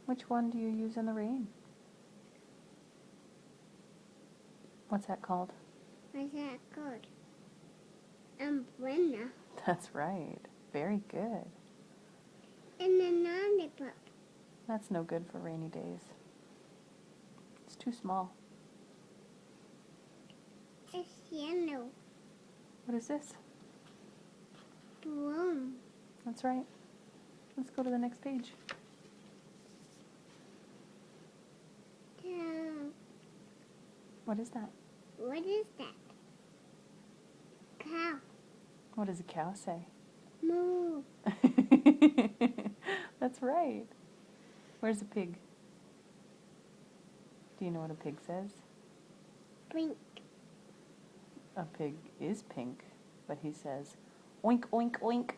Which one do you use in the rain? What's that called? What's that called? Umbrella. That's right. Very good. And a lollipop. That's no good for rainy days. It's too small. It's yellow. What is this? Broom. That's right. Let's go to the next page. Cow. What is that? What is that? Cow. What does a cow say? Moo. That's right. Where's a pig? Do you know what a pig says? Blink. A pig is pink, but he says, oink, oink, oink.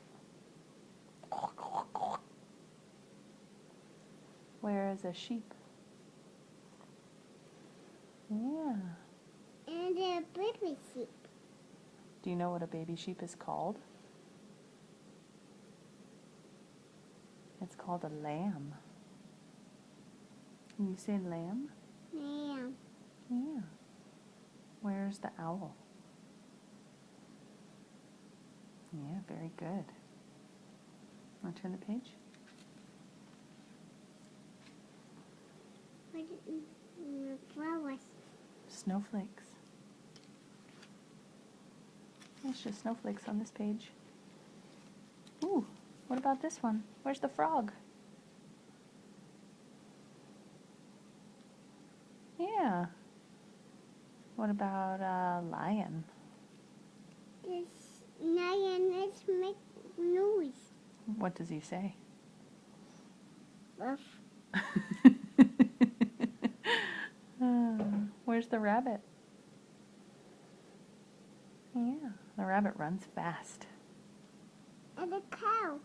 Where is a sheep? Yeah. And a baby sheep. Do you know what a baby sheep is called? It's called a lamb. Can you say lamb? Lamb. Yeah. Where's the owl? Yeah, very good. Want to turn the page? What is flowers? Snowflakes. There's just snowflakes on this page. Ooh, what about this one? Where's the frog? Yeah. What about a lion? This lion is make noise. What does he say? Ruff. Where's the rabbit? Yeah, the rabbit runs fast. And a cow.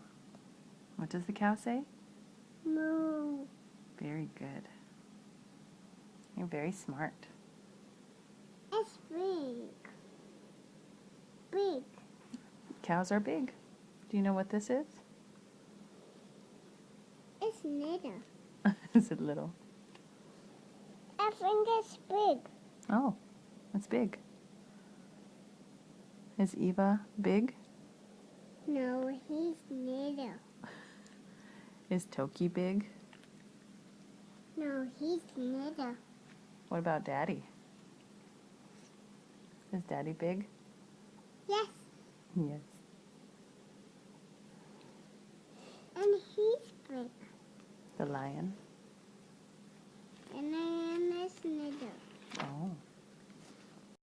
What does the cow say? Moo. Very good. You're very smart. It's big. Big. Cows are big. Do you know what this is? It's little. Is it little? I think it's big. Oh, it's big. Is Eva big? No, he's little. Is Toki big? No, he's little. What about Daddy? Is Daddy big? Yes, Yes. and he's big. The lion?